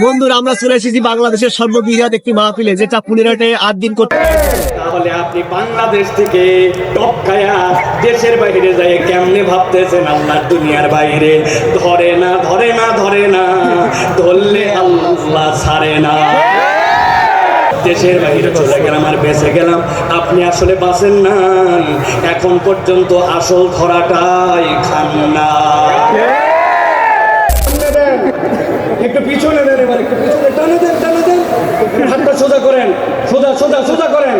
বন্ধুরা আমরা চলে এসেছি বাংলাদেশের সর্ববৃহৎ একটি মাহফিলে, যেটা পুলিরাটে 8 দিন করতে। তাহলে আপনি বাংলাদেশ থেকে টপকায়া দেশের বাইরে যায় কেমনে ভাবতেছেন আল্লাহর দুনিয়ার বাইরে? ধরে না ধরে না ধরে না, ধরলে আল্লাহ ছাড়ে না। দেশের বাইরে চলে গেলাম আর বেঁচে গেলাম, আপনি আসলে বাঁচেন না, এখন পর্যন্ত আসল ধরাটাই খান না। একটু পিছনে দেন, এবার একটু পিছনে টানে দেন, টানে দেন, হাতটা সোজা করেন, সোজা সোজা সোজা করেন,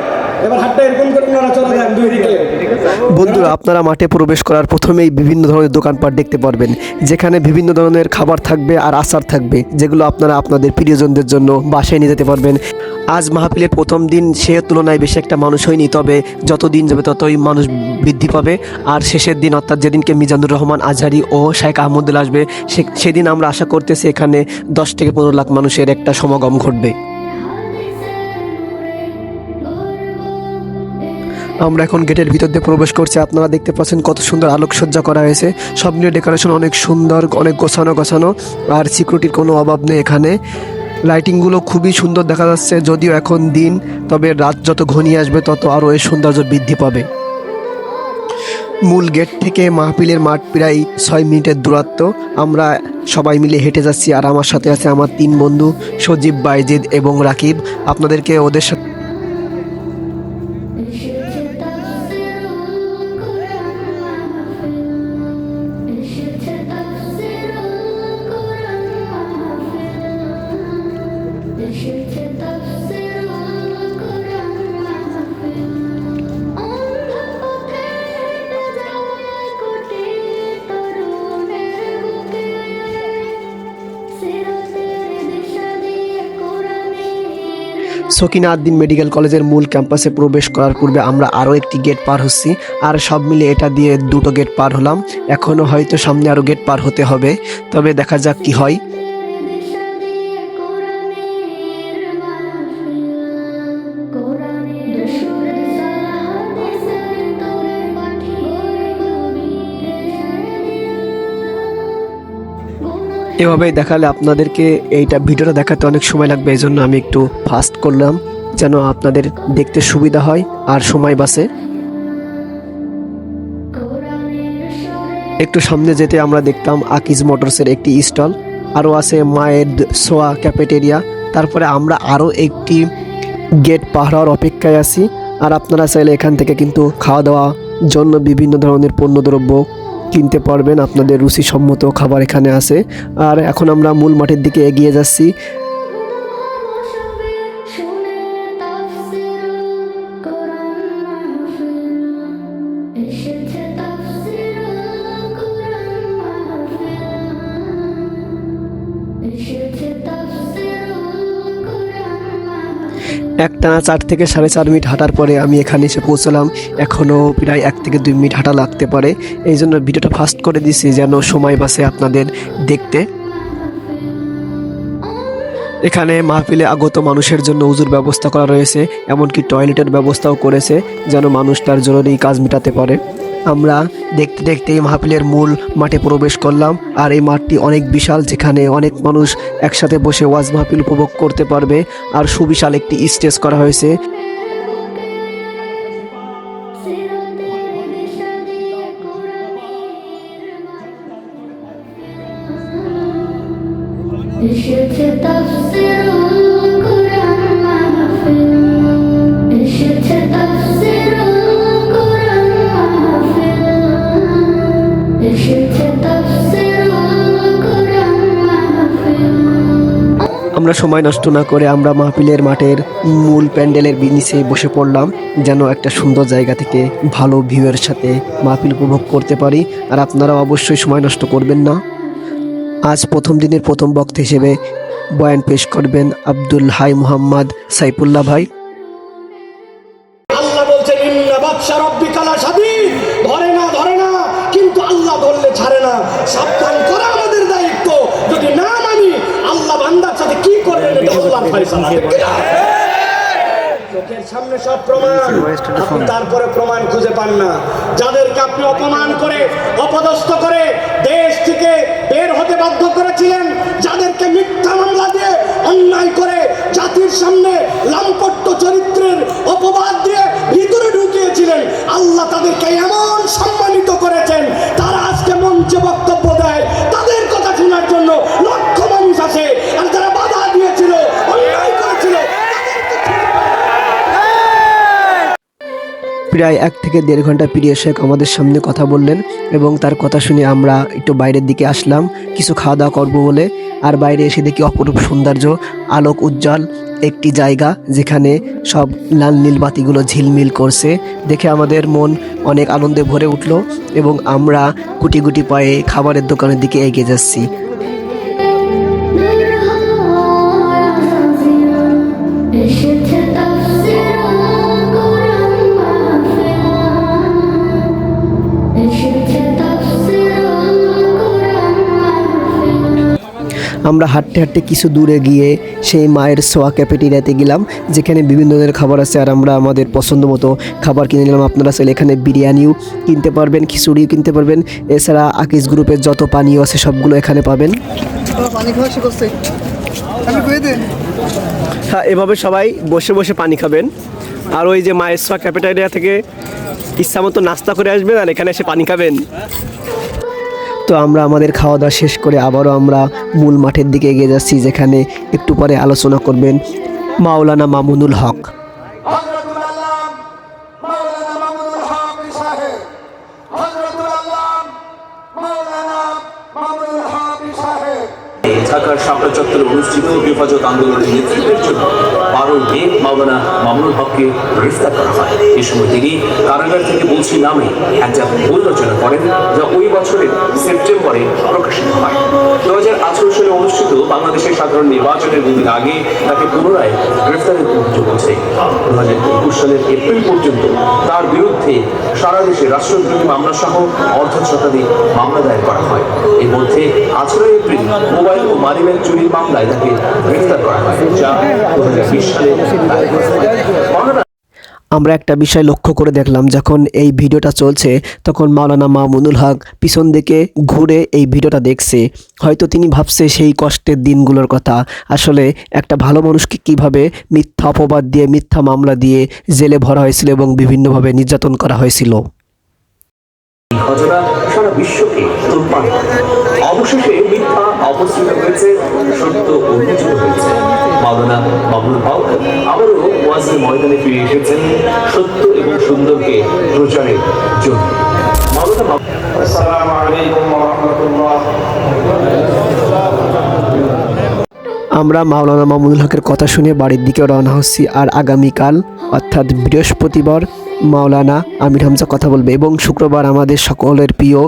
এবার হাতটা এরকম করে নড়াচড়া দেন দুই দিকে। বন্ধুরা, আপনারা মাঠে প্রবেশ করার প্রথমেই বিভিন্ন ধরনের দোকানপাট দেখতে পারবেন, যেখানে বিভিন্ন ধরনের খাবার থাকবে আর আচার থাকবে, যেগুলো আপনারা আপনাদের প্রিয়জনদের জন্য বাসায় নিয়ে যেতে পারবেন। আজ মাহফিলের প্রথম দিন, সে তুলনায় বেশি একটা মানুষ হয়নি, তবে যত দিন যাবে ততই মানুষ বৃদ্ধি পাবে। আর শেষের দিন, অর্থাৎ যেদিনকে মিজানুর রহমান আজহারি ও শাইখ আহমদুল আসবে, সেদিন আমরা আশা করতেছি এখানে 10 থেকে 15 লাখ মানুষের একটা সমাগম ঘটবে। আমরা এখন গেটের ভিতর দিয়ে প্রবেশ করছি। আপনারা দেখতে পাচ্ছেন কত সুন্দর আলোকসজ্জা করা হয়েছে, সব মিলিয়ে ডেকোরেশন অনেক সুন্দর, অনেক গোছানো, আর সিকিউরিটির কোনো অভাব নেই এখানে। লাইটিংগুলো খুবই সুন্দর দেখা যাচ্ছে, যদিও এখন দিন, তবে রাত যত ঘনিয়ে আসবে তত আরও এর সৌন্দর্য বৃদ্ধি পাবে। মূল গেট থেকে মাহফিলের মাঠ প্রায় 6 মিনিটের দূরত্ব। আমরা সবাই মিলে হেঁটে যাচ্ছি, আর আমার সাথে আছে আমার 3 বন্ধু সজীব, বাইজিদ এবং রাকিব। আপনাদেরকে ওদের সাথে সকিনা আদ্দিন মেডিকেল কলেজের মূল ক্যাম্পাসে প্রবেশ করার পূর্বে আমরা আরও একটি গেট পার হচ্ছি, আর সব মিলে এটা দিয়ে 2টো গেট পার হলাম। এখনও হয়তো সামনে আরও গেট পার হতে হবে, তবে দেখা যাক কি হয়। এভাবেই দেখালে আপনাদেরকে এইটা ভিডিওটা দেখাতে অনেক সময় লাগবে, এই জন্য আমি একটু ফাস্ট করলাম, যেন আপনাদের দেখতে সুবিধা হয় আর সময় বাঁচে। একটু সামনে যেতে আমরা দেখতাম আকিজ মোটরসের একটি স্টল, আরও আছে মায়ের সোয়া ক্যাফেটেরিয়া। তারপরে আমরা আরও একটি গেট পার হওয়ার অপেক্ষায় আছি। আর আপনারা চাইলে এখান থেকে কিন্তু খাওয়া দাওয়া জন্য বিভিন্ন ধরনের পণ্যদ্রব্য কিনতে পারবেন, আপনাদের রুচিসম্মত খাবার এখানে আছে। আর এখন আমরা মূল মাঠের দিকে এগিয়ে যাচ্ছি। একটানা 4 থেকে 4.5 মিনিট হাঁটার পরে আমি এখানে এসে পৌঁছলাম। এখনও প্রায় 1 থেকে 2 মিনিট হাঁটা লাগতে পারে, এই জন্য ভিডিওটা ফাস্ট করে দিছি যেন সময় বাঁচে আপনাদের দেখতে। এখানে মাহফিলে আগত মানুষের জন্য উজুর ব্যবস্থা করা রয়েছে, এমনকি টয়লেটের ব্যবস্থাও করেছে, যেন মানুষ তার জরুরি কাজ মেটাতে পারে। আমরা দেখতে দেখতে মাহফিলের মূল মাঠে প্রবেশ করলাম, আর এই মাঠটি অনেক বিশাল, যেখানে অনেক মানুষ একসাথে বসে ওয়াজ মাহফিল উপভোগ করতে পারবে। আর সুবিশাল একটি স্টেজ করা হয়েছে। আমরা সময় নষ্ট না করে আমরা মাহফিলের মাঠের মূল প্যান্ডেলের নিচে বসে পড়লাম, যেন একটা সুন্দর জায়গা থেকে ভালো ভিউয়ের সাথে মাহফিল উপভোগ করতে পারি। আর আপনারা অবশ্যই সময় নষ্ট করবেন না। আজ প্রথম দিনের প্রথম বক্তা হিসেবে বয়ান পেশ করবেন আব্দুল হাই মুহাম্মদ সাইফুল্লাহ ভাই। আল্লাহ বলছেন ইন্না বাতশা রাব্বিকা লাশাদীদ, ধরে না ধরে না, কিন্তু আল্লাহ ধরলে ছাড়ে না। সাবধান করা আমাদের দায়িত্ব, যদি না মানি আল্লাহ বান্দার সাথে কি করবেন এটা আল্লাহর ফয়সালা। চোখের সামনে সব প্রমাণ, আপনি তারপরে প্রমাণ খুঁজে পান না। যাদেরকে আপনি অপমান করে, অপদস্থ করে দেশ থেকে বের হতে বাধ্য করেছিলেন, যাদেরকে মিথ্যা মামলা দিয়ে প্রায় 1 থেকে 1.5 ঘন্টা প্রিয় শেখ আমাদের সামনে কথা বললেন এবং তার কথা শুনে আমরা একটু বাইরের দিকে আসলাম কিছু খাওয়া দাওয়া করবো বলে। আর বাইরে এসে দেখি অপরূপ সৌন্দর্য, আলোক উজ্জ্বল একটি জায়গা যেখানে সব লাল নীল বাতিগুলো ঝিলমিল করছে। দেখে আমাদের মন অনেক আনন্দে ভরে উঠলো এবং আমরা গুটি গুটি পায়ে খাবারের দোকানের দিকে এগিয়ে যাচ্ছি। আমরা হাঁটতে হাঁটতে কিছু দূরে গিয়ে সেই মায়ের সোয়া ক্যাফেটেরিয়াতে গেলাম যেখানে বিভিন্ন ধরনের খাবার আছে আর আমরা আমাদের পছন্দ মতো খাবার কিনে নিলাম। আপনারা চাইলে এখানে বিরিয়ানিও কিনতে পারবেন, খিচুড়িও কিনতে পারবেন, এছাড়া আকিস গ্রুপের যত পানীয় আছে সবগুলো এখানে পাবেন। হ্যাঁ, এভাবে সবাই বসে বসে পানি খাবেন আর ওই যে মায়ের সোয়া ক্যাফেটেরিয়া থেকে ইচ্ছা মতো নাস্তা করে আসবেন আর এখানে এসে পানি খাবেন। তো আমরা আমাদের খাওয়া দাওয়া শেষ করে আবারও আমরা মূল মাঠের দিকে এগিয়ে যাচ্ছি যেখানে একটু পরে আলোচনা করবেন মাওলানা মামুনুল হক। ঢাকার শাপলা চত্বরে অনুষ্ঠিত হেফাজত আন্দোলনের নেতৃত্বের জন্য 12 মে মাওলানা মামুনুল হককে গ্রেফতার করা হয়। এই সময় তিনি কারাগার থেকে বলছি নামে একটা বই রচনা করেন যা ওই বছরের সেপ্টেম্বরে প্রকাশিত হয়। 2018 সালে অনুষ্ঠিত বাংলাদেশের সাধারণ নির্বাচনের দুদিন আগে তাকে পুনরায় গ্রেফতারের অভিযোগ আছে। 2021 সালের এপ্রিল পর্যন্ত তার বিরুদ্ধে সারা দেশে রাষ্ট্রদ্রোহী মামলা সহ অর্ধ শতাধিক মামলা দায়ের করা হয়। এর মধ্যে 18 এপ্রিল মোবাইল ও মানিব্যাগ চুরির মামলায় তাকে গ্রেফতার করা হয় যা 2020 সালে দায়ের করা হয়। আমরা একটা বিষয় লক্ষ্য করে দেখলাম, যখন এই ভিডিওটা চলছে তখন মাওলানা মামুনুল হক পিছন দিকে ঘুরে এই ভিডিওটা দেখছে। হয়তো তিনি ভাবছে সেই কষ্টের দিনগুলোর কথা। আসলে একটা ভালো মানুষকে কিভাবে মিথ্যা অপবাদ দিয়ে, মিথ্যা মামলা দিয়ে জেলে ভরা হয়েছিল এবং বিভিন্নভাবে নির্যাতন করা হয়েছিল। ঘটনা সারা বিশ্বকে তোলপাড় করে। অবশেষে মিথ্যা অপসৃত হয়েছে, সত্য উন্মোচিত হয়েছে। মাওলানা মামুনুল হক আবারও ওয়াজের ময়দানে ফিরে এসেছেন সত্য এবং সুন্দরকে প্রচারের জন্য। আসসালামু আলাইকুম ওয়া রাহমাতুল্লাহ। আমরা মাওলানা মামুনুল হকের কথা শুনে বাড়ির দিকে রওনা হচ্ছি। আর আগামীকাল অর্থাৎ বৃহস্পতিবার মাওলানা আমির হামজা কথা বলবে এবং শুক্রবার আমাদের সকলের প্রিয়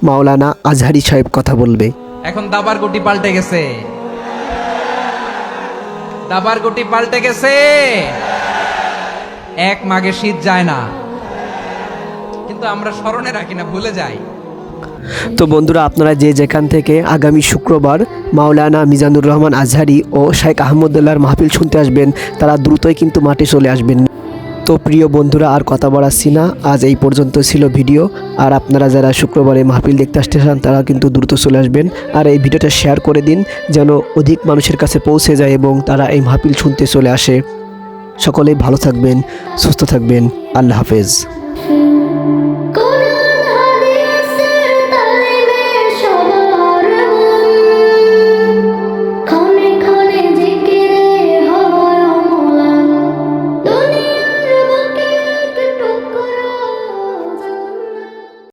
মাওলানা আজহারি সাহেব কথা বলবে। এখন দাবার গুটি পাল্টে গেছে, দাবার গুটি পাল্টে গেছে। এক মাঘে শীত যায় না, কিন্তু আমরা স্মরণে রাখি না, ভুলে যাই। তো বন্ধুরা, আপনারা যে যেখান থেকে আগামী শুক্রবার মাওলানা মিজানুর রহমান আজহারি ও শেখ আহমদুল্লাহর মাহফিল শুনতে আসবেন তারা দ্রুতই কিন্তু মাঠে চলে আসবেন। তো প্রিয় বন্ধুরা, আর কথা বাড়াচ্ছি না, আজ এই পর্যন্ত ছিল ভিডিও। আর আপনারা যারা শুক্রবারে মাহফিল দেখতে আসতে চান তারা কিন্তু দ্রুত চলে আসবেন। আর এই ভিডিওটা শেয়ার করে দিন যেন অধিক মানুষের কাছে পৌঁছে যায় এবং তারা এই মাহফিল শুনতে চলে আসে। সকলেই ভালো থাকবেন, সুস্থ থাকবেন। আল্লাহ হাফেজ।